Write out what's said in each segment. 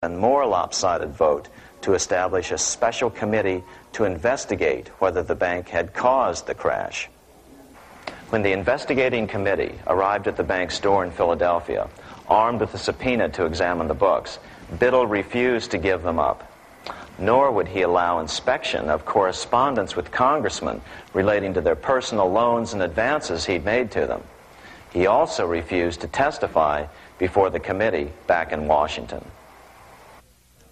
and more lopsided vote to establish a special committee to investigate whether the bank had caused the crash. When the investigating committee arrived at the bank's door in Philadelphia, armed with a subpoena to examine the books, Biddle refused to give them up. Nor would he allow inspection of correspondence with congressmen relating to their personal loans and advances he'd made to them. He also refused to testify before the committee back in Washington.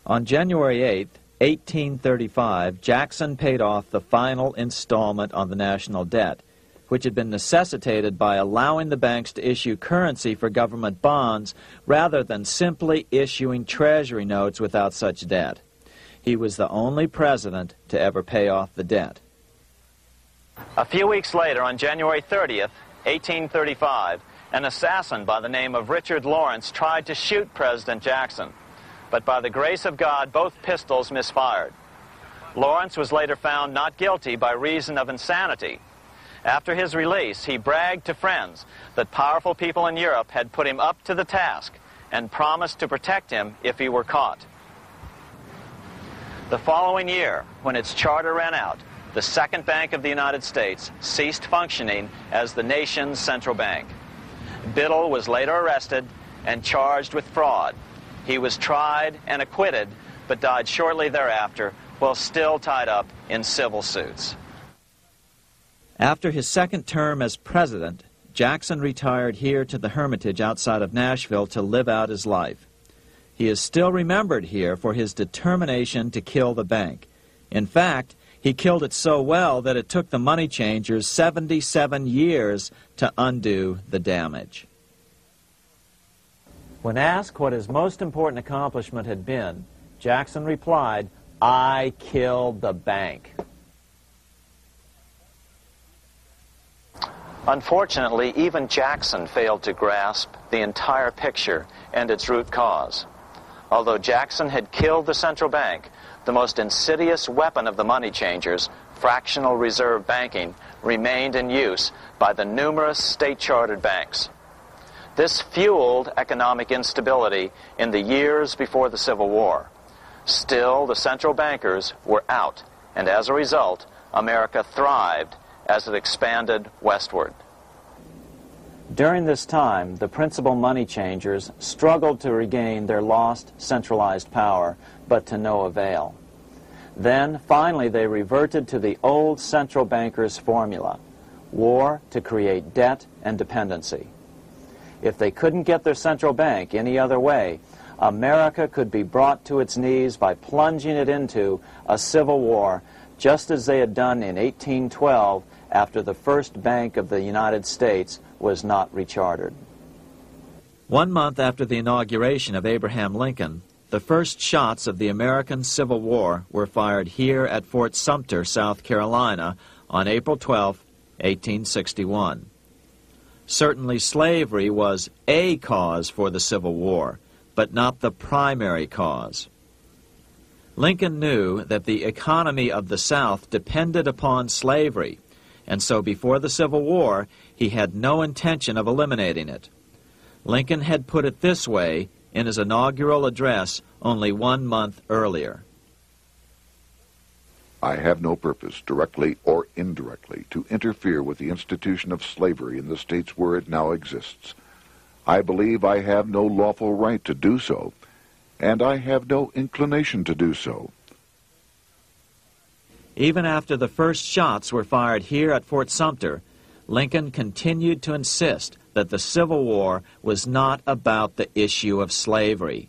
On January 8, 1835, Jackson paid off the final installment on the national debt, which had been necessitated by allowing the banks to issue currency for government bonds rather than simply issuing treasury notes without such debt. He was the only president to ever pay off the debt. A few weeks later, on January 30th, 1835, an assassin by the name of Richard Lawrence tried to shoot President Jackson, but by the grace of God, both pistols misfired. Lawrence was later found not guilty by reason of insanity. After his release, he bragged to friends that powerful people in Europe had put him up to the task and promised to protect him if he were caught. The following year, when its charter ran out, the Second Bank of the United States ceased functioning as the nation's central bank. Biddle was later arrested and charged with fraud. He was tried and acquitted, but died shortly thereafter while still tied up in civil suits. After his second term as president, Jackson retired here to the Hermitage outside of Nashville to live out his life. He is still remembered here for his determination to kill the bank. In fact, he killed it so well that it took the money changers 77 years to undo the damage. When asked what his most important accomplishment had been, Jackson replied, "I killed the bank." Unfortunately, even Jackson failed to grasp the entire picture and its root cause. Although Jackson had killed the central bank, the most insidious weapon of the money changers, fractional reserve banking, remained in use by the numerous state-chartered banks. This fueled economic instability in the years before the Civil War. Still, the central bankers were out, and as a result, America thrived as it expanded westward. During this time, the principal money changers struggled to regain their lost centralized power, but to no avail. Then, finally, they reverted to the old central bankers' formula: war to create debt and dependency. If they couldn't get their central bank any other way, America could be brought to its knees by plunging it into a civil war, just as they had done in 1812 after the first Bank of the United States was not rechartered. 1 month after the inauguration of Abraham Lincoln, the first shots of the American Civil War were fired here at Fort Sumter, South Carolina, on April 12, 1861. Certainly slavery was a cause for the Civil War, but not the primary cause. Lincoln knew that the economy of the South depended upon slavery, and so before the Civil War, he had no intention of eliminating it. Lincoln had put it this way in his inaugural address only 1 month earlier. I have no purpose, directly or indirectly, to interfere with the institution of slavery in the states where it now exists. I believe I have no lawful right to do so, and I have no inclination to do so. Even after the first shots were fired here at Fort Sumter, Lincoln continued to insist that the Civil War was not about the issue of slavery.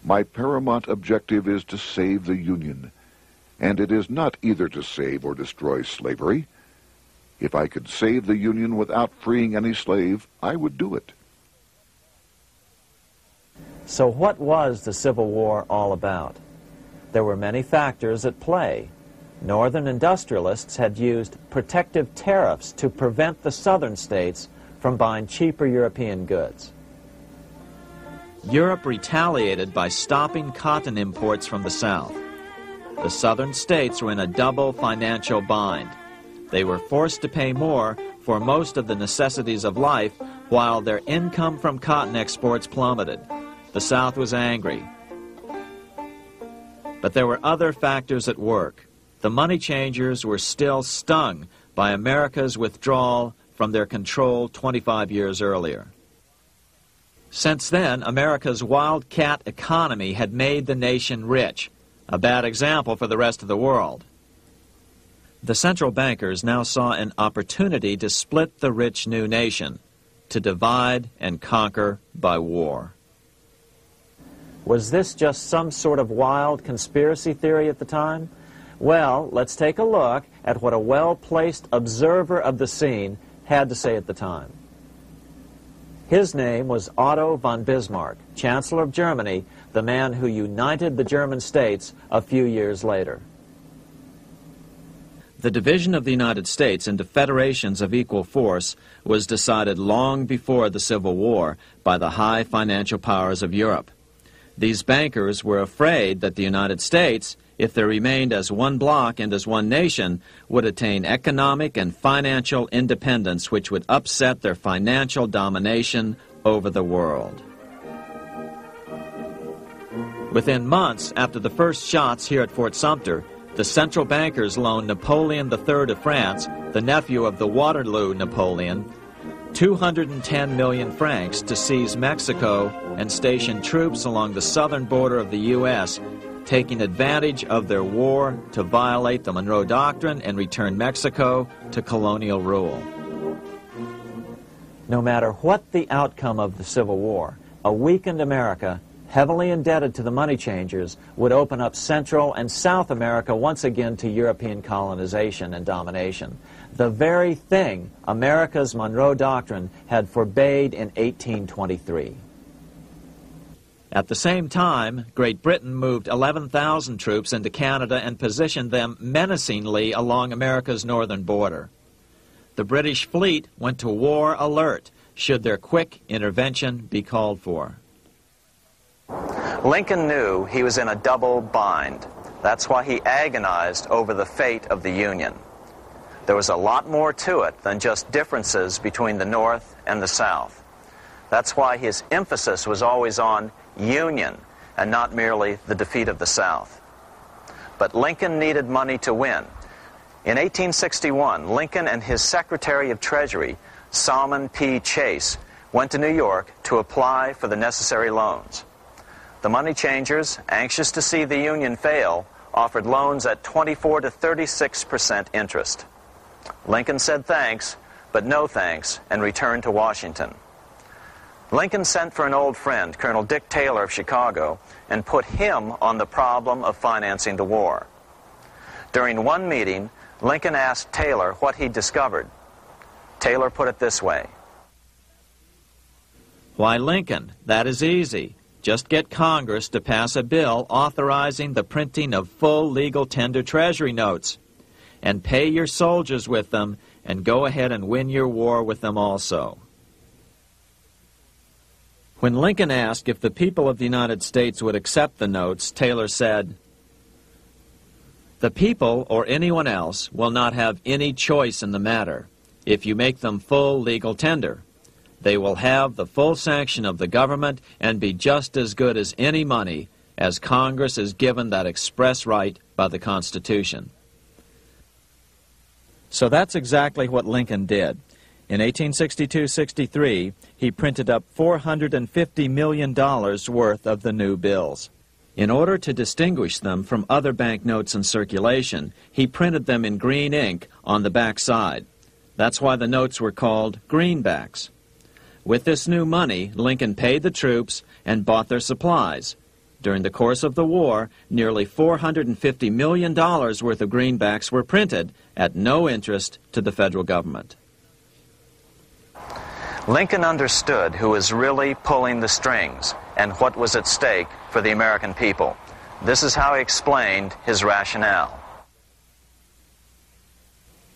My paramount objective is to save the Union, and it is not either to save or destroy slavery. If I could save the Union without freeing any slave, I would do it. So what was the Civil War all about? There were many factors at play. Northern industrialists had used protective tariffs to prevent the southern states from buying cheaper European goods. Europe retaliated by stopping cotton imports from the South. The southern states were in a double financial bind. They were forced to pay more for most of the necessities of life, while their income from cotton exports plummeted. the South was angry. But there were other factors at work. The money changers were still stung by America's withdrawal from their control 25 years earlier. Since then, America's wildcat economy had made the nation rich, a bad example for the rest of the world. The central bankers now saw an opportunity to split the rich new nation, to divide and conquer by war. Was this just some sort of wild conspiracy theory at the time? Well, let's take a look at what a well-placed observer of the scene had to say at the time. His name was Otto von Bismarck, Chancellor of Germany, the man who united the German states a few years later. The division of the United States into federations of equal force was decided long before the Civil War by the high financial powers of Europe. These bankers were afraid that the United States, if they remained as one bloc and as one nation, would attain economic and financial independence which would upset their financial domination over the world. Within months after the first shots here at Fort Sumter, the central bankers loaned Napoleon III of France, the nephew of the Waterloo Napoleon, 210 million francs to seize Mexico and station troops along the southern border of the U.S., taking advantage of their war to violate the Monroe Doctrine and return Mexico to colonial rule. No matter what the outcome of the Civil War, a weakened America, heavily indebted to the money changers, would open up Central and South America once again to European colonization and domination. The very thing America's Monroe Doctrine had forbade in 1823. At the same time, Great Britain moved 11,000 troops into Canada and positioned them menacingly along America's northern border. The British fleet went to war alert should their quick intervention be called for. Lincoln knew he was in a double bind. That's why he agonized over the fate of the Union. There was a lot more to it than just differences between the North and the South. That's why his emphasis was always on union and not merely the defeat of the South. But Lincoln needed money to win. In 1861, Lincoln and his Secretary of Treasury, Salmon P. Chase, went to New York to apply for the necessary loans. The money changers, anxious to see the Union fail, offered loans at 24 to 36% interest. Lincoln said thanks, but no thanks, and returned to Washington. Lincoln sent for an old friend, Colonel Dick Taylor of Chicago, and put him on the problem of financing the war. During one meeting, Lincoln asked Taylor what he discovered. Taylor put it this way. Why, Lincoln, that is easy. Just get Congress to pass a bill authorizing the printing of full legal tender Treasury notes, and pay your soldiers with them, and go ahead and win your war with them also. When Lincoln asked if the people of the United States would accept the notes, Taylor said, "The people, or anyone else, will not have any choice in the matter if you make them full legal tender. They will have the full sanction of the government and be just as good as any money, as Congress is given that express right by the Constitution." So that's exactly what Lincoln did. In 1862-63, he printed up $450 million worth of the new bills. In order to distinguish them from other banknotes in circulation, he printed them in green ink on the back side. That's why the notes were called greenbacks. With this new money, Lincoln paid the troops and bought their supplies. During the course of the war, nearly $450 million worth of greenbacks were printed at no interest to the federal government. Lincoln understood who was really pulling the strings and what was at stake for the American people. This is how he explained his rationale.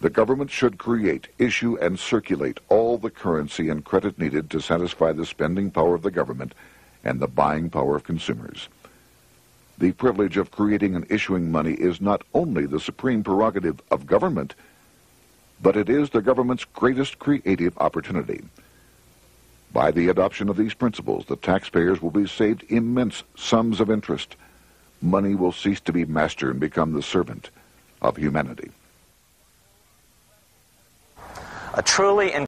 The government should create, issue, and circulate all the currency and credit needed to satisfy the spending power of the government and the buying power of consumers. The privilege of creating and issuing money is not only the supreme prerogative of government, but it is the government's greatest creative opportunity. By the adoption of these principles, the taxpayers will be saved immense sums of interest. Money will cease to be master and become the servant of humanity. A truly